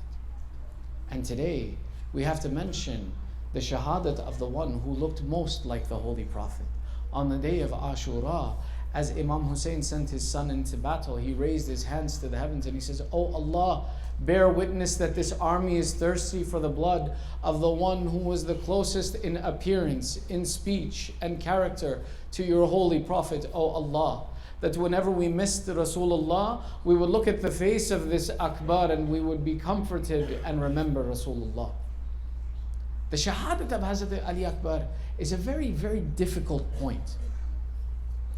And today, we have to mention the shahadat of the one who looked most like the Holy Prophet. On the day of Ashura, as Imam Hussein sent his son into battle, he raised his hands to the heavens and he says, "Oh Allah, bear witness that this army is thirsty for the blood of the one who was the closest in appearance, in speech, and character to your Holy Prophet, oh Allah." That whenever we missed Rasulullah, we would look at the face of this Akbar and we would be comforted and remember Rasulullah. The shahadat of Hazrat Ali Akbar is a very, very difficult point.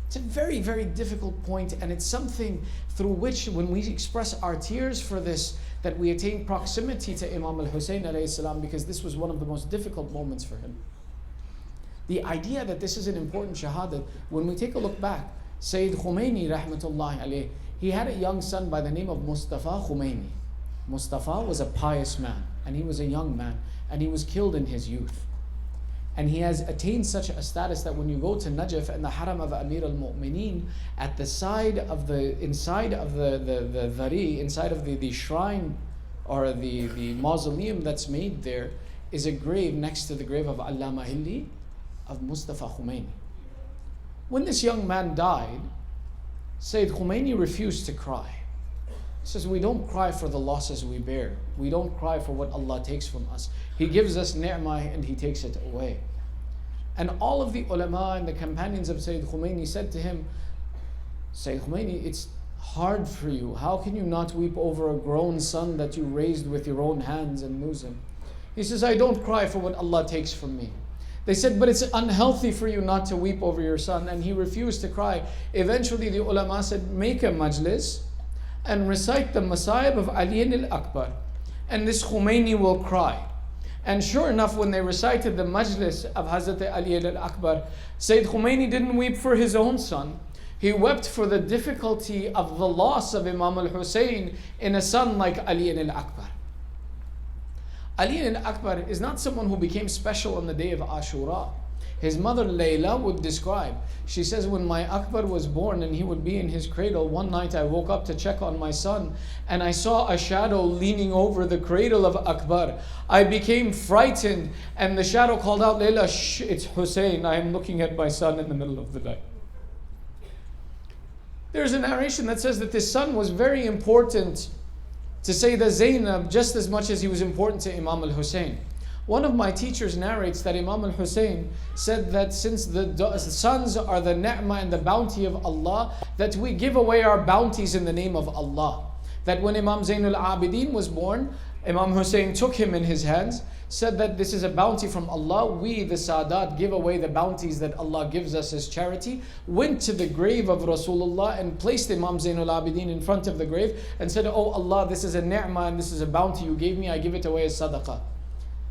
It's a very, very difficult point, and it's something through which, when we express our tears for this, that we attain proximity to Imam al-Hussein alayhi salam, because this was one of the most difficult moments for him. The idea that this is an important shahadat, when we take a look back, Sayyid Khomeini rahmatullahi alayh, He had a young son by the name of Mustafa Khomeini. Mustafa was a pious man, and he was a young man, and he was killed in his youth. And he has attained such a status that when you go to Najaf and the Haram of Amir al-Mu'mineen, at the side of the, inside of the dhari, inside of the shrine or the mausoleum that's made there, is a grave next to the grave of Allama Hilli of Mustafa Khomeini. When this young man died, Sayyid Khomeini refused to cry. He says, we don't cry for the losses we bear. We don't cry for what Allah takes from us. He gives us ni'mah and He takes it away. And all of the ulama and the companions of Sayyid Khomeini said to him, Sayyid Khomeini, it's hard for you. How can you not weep over a grown son that you raised with your own hands and lose him? He says, I don't cry for what Allah takes from me. They said, but it's unhealthy for you not to weep over your son. And he refused to cry. Eventually the ulama said, make a majlis and recite the Masayib of Ali al-Akbar. And this Khomeini will cry. And sure enough, when they recited the Majlis of Hazrat Ali al-Akbar, Sayyid Khomeini didn't weep for his own son. He wept for the difficulty of the loss of Imam al-Hussein in a son like Ali al-Akbar. Ali al-Akbar is not someone who became special on the day of Ashura. His mother Layla would describe, she says, when my Akbar was born and he would be in his cradle, one night I woke up to check on my son and I saw a shadow leaning over the cradle of Akbar. I became frightened and the shadow called out, Layla, shh, it's Hussein. I am looking at my son in the middle of the night. There's a narration that says that this son was very important to Sayyidah Zainab just as much as he was important to Imam al-Hussein. One of my teachers narrates that Imam al-Hussein said that since the sons are the ni'mah and the bounty of Allah, that we give away our bounties in the name of Allah. That when Imam Zainul Abidin was born, Imam Hussein took him in his hands, said that this is a bounty from Allah. We, the Sadat, give away the bounties that Allah gives us as charity. Went to the grave of Rasulullah and placed Imam Zainul Abidin in front of the grave and said, oh Allah, this is a ni'mah and this is a bounty you gave me, I give it away as sadaqah.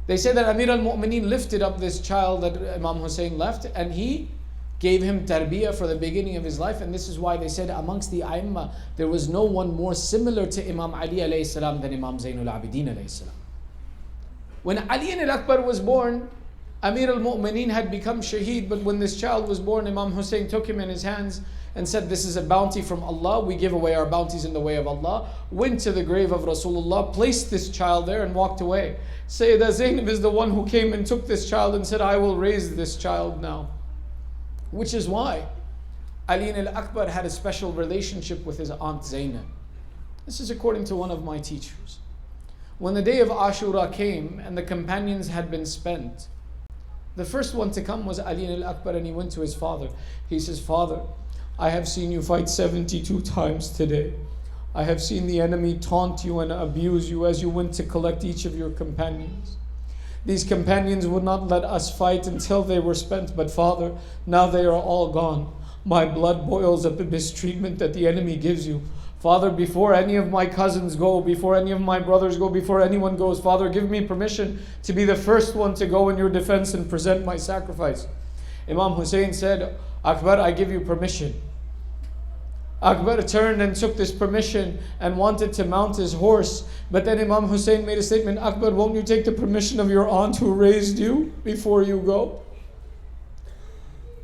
They say that Amir al-Mu'mineen lifted up this child that Imam Hussein left and he gave him tarbiyah for the beginning of his life. And this is why they said amongst the A'immah, there was no one more similar to Imam Ali alayhi salam than Imam Zainul Abidin alayhi salam. When Ali al-Akbar was born, Amir al-Mu'mineen had become shaheed, but when this child was born, Imam Hussein took him in his hands and said, this is a bounty from Allah, we give away our bounties in the way of Allah. Went to the grave of Rasulullah, placed this child there and walked away. Sayyidah Zainab is the one who came and took this child and said, I will raise this child now. Which is why Ali al-Akbar had a special relationship with his aunt Zainab. This is according to one of my teachers. When the day of Ashura came and the companions had been spent, the first one to come was Ali al-Akbar, and he went to his father. He says, Father, I have seen you fight 72 times today. I have seen the enemy taunt you and abuse you as you went to collect each of your companions. These companions would not let us fight until they were spent, but Father, now they are all gone. My blood boils at the mistreatment that the enemy gives you. Father, before any of my cousins go, before any of my brothers go, before anyone goes, Father, give me permission to be the first one to go in your defense and present my sacrifice. Imam Hussein said, Akbar, I give you permission. Akbar turned and took this permission and wanted to mount his horse. But then Imam Hussein made a statement, Akbar, won't you take the permission of your aunt who raised you before you go?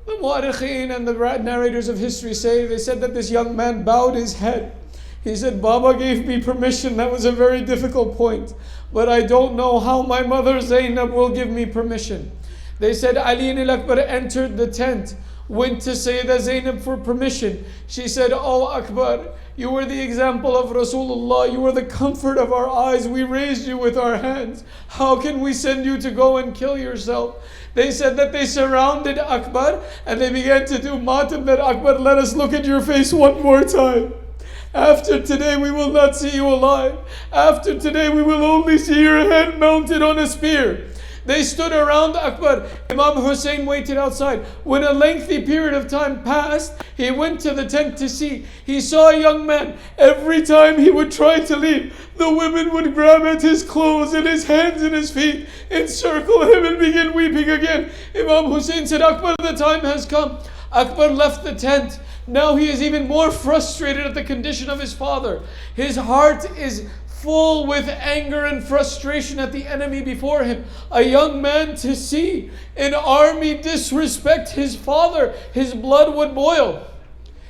The Mu'arikhin and the narrators of history say, they said that this young man bowed his head. He said, Baba gave me permission. That was a very difficult point. But I don't know how my mother Zainab will give me permission. They said Ali al-Akbar entered the tent, went to Sayyidah Zainab for permission. She said, Oh Akbar, you were the example of Rasulullah. You were the comfort of our eyes. We raised you with our hands. How can we send you to go and kill yourself? They said that they surrounded Akbar and they began to do matam that Akbar, let us look at your face one more time. After today we will not see you alive. After today we will only see your head mounted on a spear. They stood around Akbar. Imam Hussein waited outside. When a lengthy period of time passed, he went to the tent to see. He saw a young man. Every time he would try to leave, the women would grab at his clothes and his hands and his feet, encircle him and begin weeping again. Imam Hussein said, Akbar, the time has come. Akbar left the tent. Now he is even more frustrated at the condition of his father. His heart is full with anger and frustration at the enemy before him. A young man to see an army disrespect his father, his blood would boil.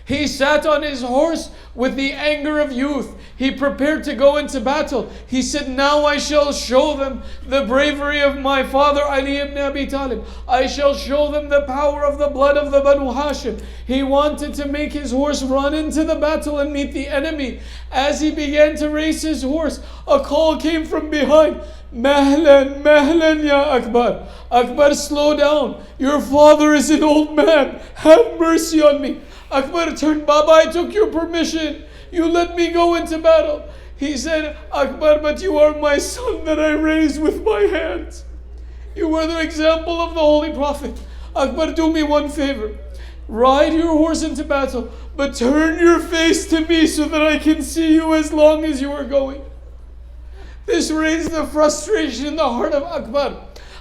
He sat on his horse with the anger of youth. He prepared to go into battle. He said, now I shall show them the bravery of my father Ali ibn Abi Talib. I shall show them the power of the blood of the Banu Hashim. He wanted to make his horse run into the battle and meet the enemy. As he began to race his horse, a call came from behind. Mahlan, Mahlan ya Akbar. Akbar, slow down. Your father is an old man. Have mercy on me. Akbar turned, Baba, I took your permission. You let me go into battle. He said, Akbar, but you are my son that I raised with my hands. You were the example of the Holy Prophet. Akbar, do me one favor. Ride your horse into battle, but turn your face to me so that I can see you as long as you are going. This raised the frustration in the heart of Akbar.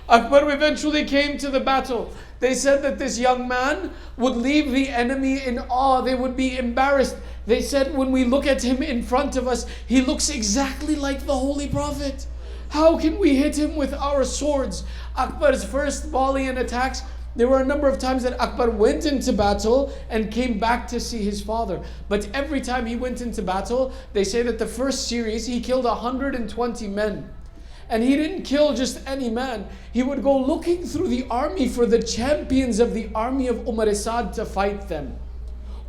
Akbar eventually came to the battle. They said that this young man would leave the enemy in awe. They would be embarrassed. They said, when we look at him in front of us, he looks exactly like the Holy Prophet. How can we hit him with our swords? Akbar's first volley and attacks, there were a number of times that Akbar went into battle and came back to see his father. But every time he went into battle, they say that the first series, he killed 120 men. And he didn't kill just any man. He would go looking through the army for the champions of the army of Umar Saad to fight them.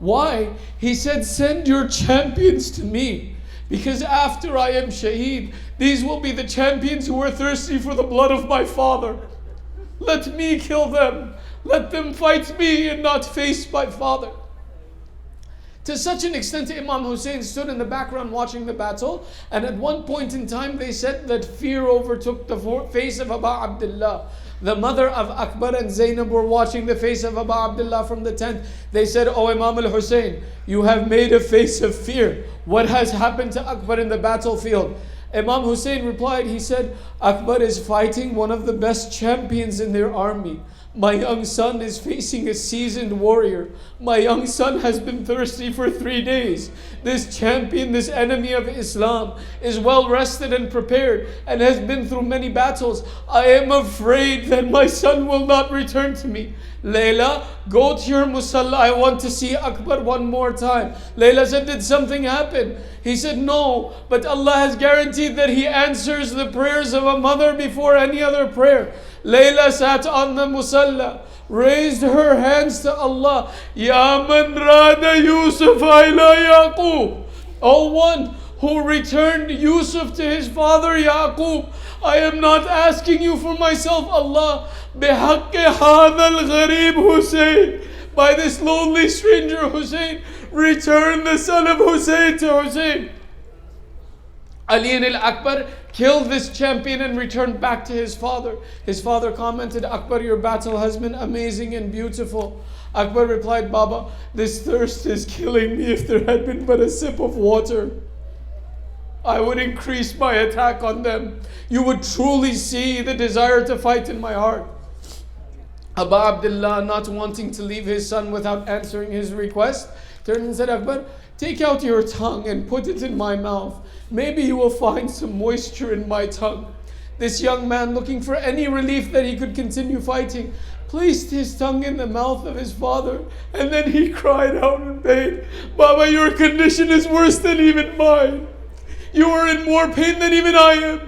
Why? He said, send your champions to me. Because after I am shaheed, these will be the champions who are thirsty for the blood of my father. Let me kill them. Let them fight me and not face my father. To such an extent, Imam Hussein stood in the background watching the battle, and at one point in time they said that fear overtook the face of Aba Abdullah. The mother of Akbar and Zainab were watching the face of Aba Abdullah from the tent. They said, "O Imam al-Hussein, you have made a face of fear. What has happened to Akbar in the battlefield?" Imam Hussein replied, he said, "Akbar is fighting one of the best champions in their army. My young son is facing a seasoned warrior. My young son has been thirsty for 3 days. This champion, this enemy of Islam, is well rested and prepared and has been through many battles. I am afraid that my son will not return to me. Layla, go to your musalla. I want to see Akbar one more time." Layla said, "Did something happen?" He said, "No, but Allah has guaranteed that He answers the prayers of a mother before any other prayer." Layla sat on the musalla, raised her hands to Allah. Ya man rada Yusuf ila Yaqub. O one who returned Yusuf to his father Yaqub, I am not asking you for myself, Allah. بِحَقِّ هَذَا الْغَرِيبِ Hussein. By this lonely stranger Hussein, return the son of Hussein to Hussein. Ali al-Akbar killed this champion and returned back to his father. His father commented, "Akbar, your battle has been amazing and beautiful." Akbar replied, "Baba, this thirst is killing me. If there had been but a sip of water, I would increase my attack on them. You would truly see the desire to fight in my heart." Aba Abdullah, not wanting to leave his son without answering his request, turned and said, "Akbar, take out your tongue and put it in my mouth. Maybe you will find some moisture in my tongue." This young man, looking for any relief that he could continue fighting, placed his tongue in the mouth of his father, and then he cried out in pain, "Baba, your condition is worse than even mine. You are in more pain than even I am."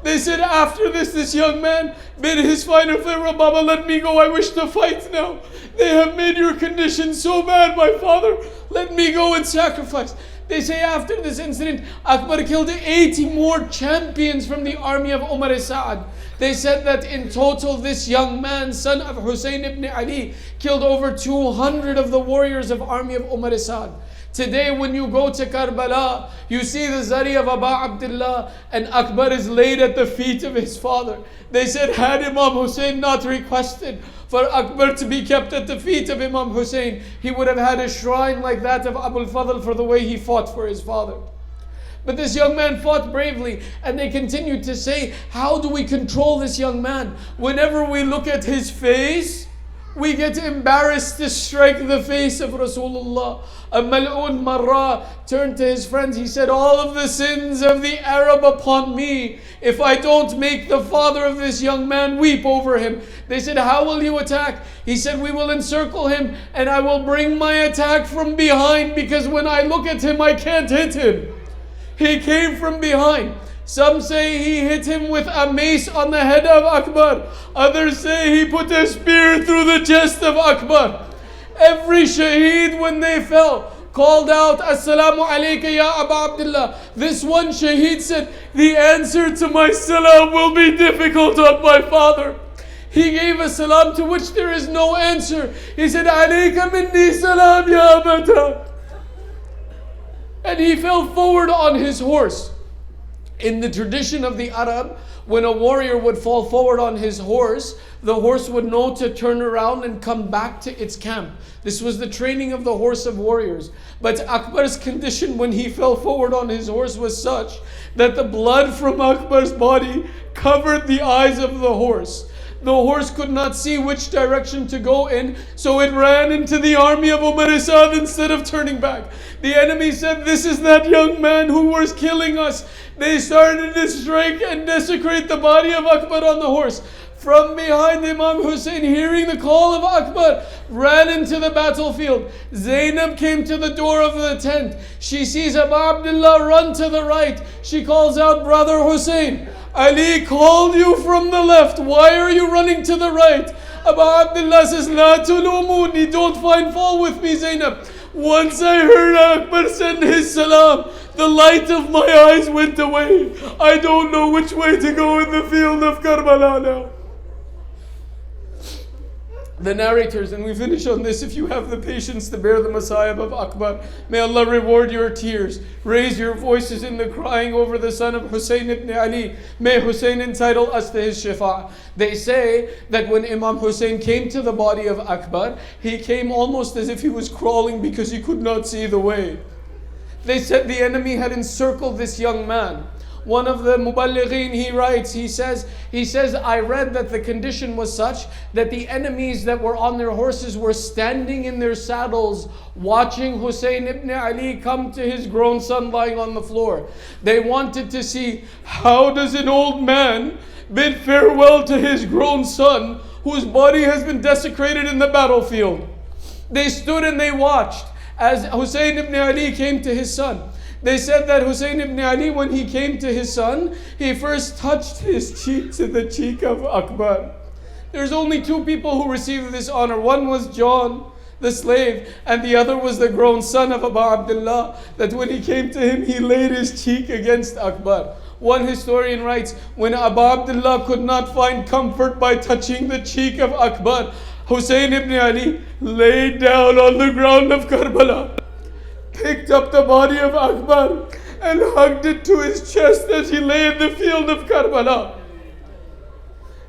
They said after this young man bid his final farewell, "Baba, let me go. I wish to fight now. They have made your condition so bad, my father. Let me go and sacrifice." They say after this incident, Akbar killed 80 more champions from the army of Umar Saad. They said that in total, this young man, son of Hussein ibn Ali, killed over 200 of the warriors of army of Umar Saad. Today, when you go to Karbala, you see the zari of Aba Abdullah, and Akbar is laid at the feet of his father. They said, had Imam Hussein not requested for Akbar to be kept at the feet of Imam Hussein, he would have had a shrine like that of Abul Fadl for the way he fought for his father. But this young man fought bravely, and they continued to say, how do we control this young man? Whenever we look at his face, We get embarrassed to strike the face of Rasulullah. A mal'un marra turned to his friends. He said, all of the sins of the Arab upon me, if I don't make the father of this young man weep over him. They said, how will you attack? He said, we will encircle him and I will bring my attack from behind, because when I look at him, I can't hit him. He came from behind. Some say he hit him with a mace on the head of Akbar. Others say he put a spear through the chest of Akbar. Every shaheed, when they fell, called out, Assalamu alayka ya Aba Abdullah. This one shaheed said, the answer to my salam will be difficult on my father. He gave a salam to which there is no answer. He said, Alayka minni salam ya abata. And he fell forward on his horse. In the tradition of the Arab, when a warrior would fall forward on his horse, the horse would know to turn around and come back to its camp. This was the training of the horse of warriors. But Akbar's condition when he fell forward on his horse was such that the blood from Akbar's body covered the eyes of the horse. The horse could not see which direction to go in, so it ran into the army of Umar Asad instead of turning back. The enemy said, this is that young man who was killing us. They started to strike and desecrate the body of Akbar on the horse. From behind, Imam Hussein, hearing the call of Akbar, ran into the battlefield. Zainab came to the door of the tent. She sees Abu Abdullah run to the right. She calls out, Brother Hussein, Ali called you from the left. Why are you running to the right? Abu Abdullah says, La tulumuni, don't find fault with me, Zainab. Once I heard Akbar send his salam, the light of my eyes went away. I don't know which way to go in the field of Karbala now. The narrators, and we finish on this, if you have the patience to bear the masayib of Akbar, may Allah reward your tears. Raise your voices in the crying over the son of Hussein ibn Ali. May Hussein entitle us to his shifa. They say that when Imam Hussein came to the body of Akbar, he came almost as if he was crawling because he could not see the way. They said the enemy had encircled this young man. One of the Muballighin, he writes, he says, I read that the condition was such that the enemies that were on their horses were standing in their saddles watching Hussein ibn Ali come to his grown son lying on the floor. They wanted to see, how does an old man bid farewell to his grown son whose body has been desecrated in the battlefield? They stood and they watched as Hussein ibn Ali came to his son. They said that Hussein ibn Ali, when he came to his son, he first touched his cheek to the cheek of Akbar. There's only two people who received this honor. One was John, the slave, and the other was the grown son of Abu Abdullah, that when he came to him, he laid his cheek against Akbar. One historian writes, when Abu Abdullah could not find comfort by touching the cheek of Akbar, Hussein ibn Ali laid down on the ground of Karbala, picked up the body of Akbar and hugged it to his chest as he lay in the field of Karbala.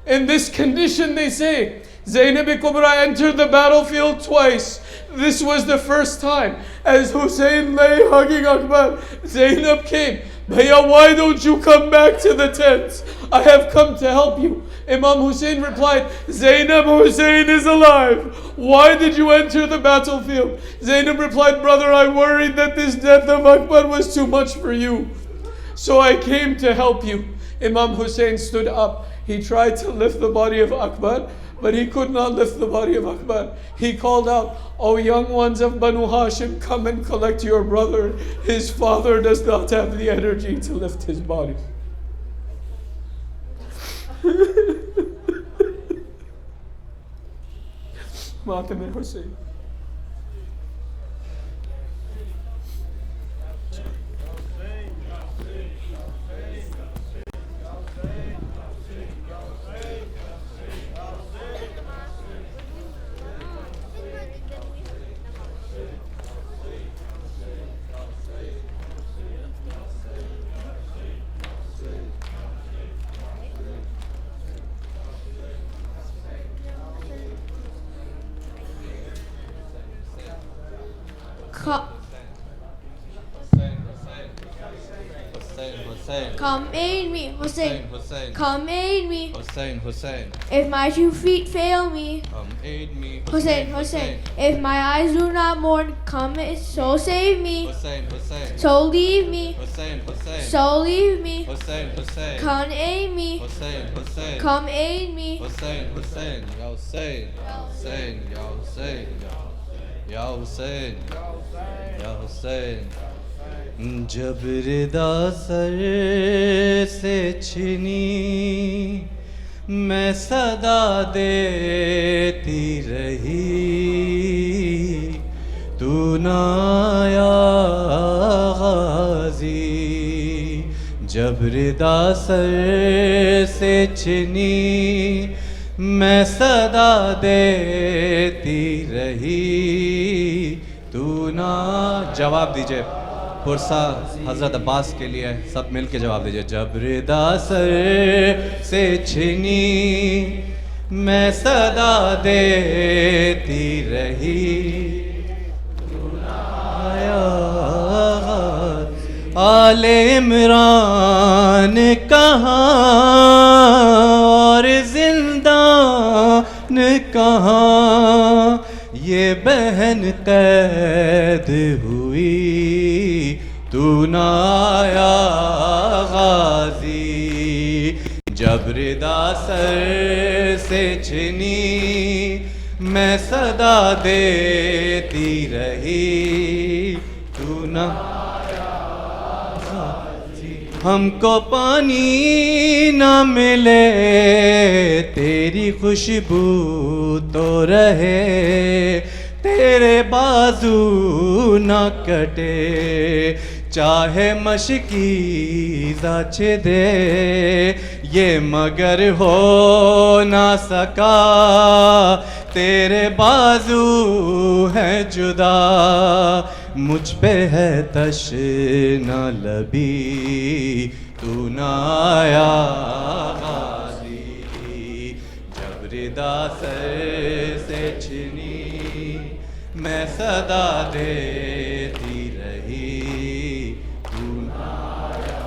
In this condition, they say, Zainab Kubra entered the battlefield twice. This was the first time. As Hussein lay hugging Akbar, Zainab came. Bhaiya, why don't you come back to the tent? I have come to help you. Imam Hussein replied, Zainab, Hussein is alive. Why did you enter the battlefield? Zainab replied, brother, I worried that this death of Akbar was too much for you. So I came to help you. Imam Hussein stood up. He tried to lift the body of Akbar, but he could not lift the body of Akbar. He called out, O young ones of Banu Hashim, come and collect your brother. His father does not have the energy to lift his body. Matam Hussein. come aid me. Hussein, Hussein, come aid me. Hussein, Hussein, If my 2 feet fail me. come aid me. Hussein, Hussein, if my eyes do not mourn, come so save me. Hussein, Hussein, So leave me. Hussein, Hussein, So leave me. Hussein, Hussein, Come aid me. Hussein, Hussein, Come aid me. Hussein, Hussein, Ya Hussein, Hussein, Ya Hussein, Ya Hussein, Ya Hussein. جب ردا سر سے چھنی میں صدا دیتی رہی تو نہ آیا غازی جب ردا سر سے چھنی میں صدا دیتی رہی تو نہ جواب دیجئے پرسا حضرت عباس کے لیے سب مل کے جواب دیجئے جب ردا سر سے چھنی میں صدا دیتی رہی آل عمران کہاں اور زندان کہاں یہ بہن قید ہوئی تو نہ آیا غازی جب ردا سر سے چھنی میں صدا دیتی رہی تو نہ ہم کو پانی نہ ملے تیری خوشبو تو رہے تیرے بازو نہ کٹے چاہے مشکیزہ دے یہ مگر ہو نہ سکا تیرے بازو ہے جدا مجھ پہ ہے تشنہ لبی تو نہ آیا غازی جب ردا سر سے چھنی میں صدا دیتی رہی تو نہ آیا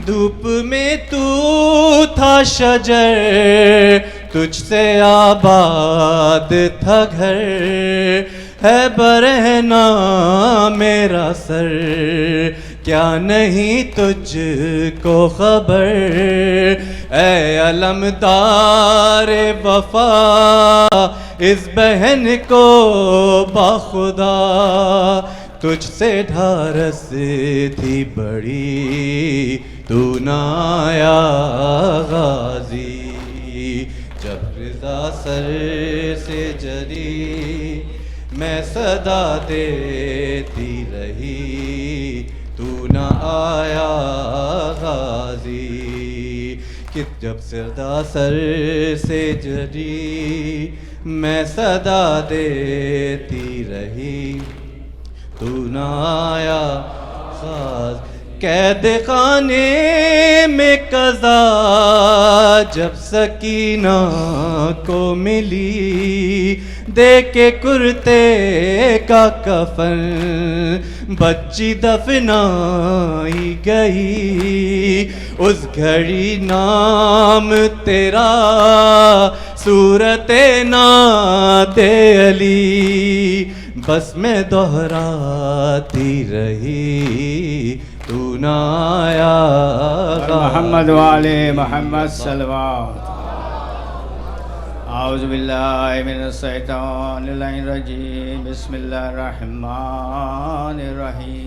دھوپ میں تو تھا شجر تجھ سے آباد تھا گھر ہے برہنا میرا سر کیا نہیں تجھ کو خبر اے علمدار وفا اس بہن کو بخدا تجھ سے ڈھارس تھی بڑی تو نہ آیا غازی جب رضا سر سے جری میں صدا دیتی رہی تو نہ آیا غازی کہ جب رضا سر سے جری میں صدا دیتی رہی تو نہ آیا غازی قید خانے میں قضا جب سکینہ کو ملی دے کے کرتے کا کفن بچی دفنائی گئی اس گھڑی نام تیرا صورت نعت علی بس میں دہراتی رہی تو نہ آیا محمد وعلى محمد صلوات اعوذ باللہ من الشیطان الرجیم بسم اللہ الرحمن الرحیم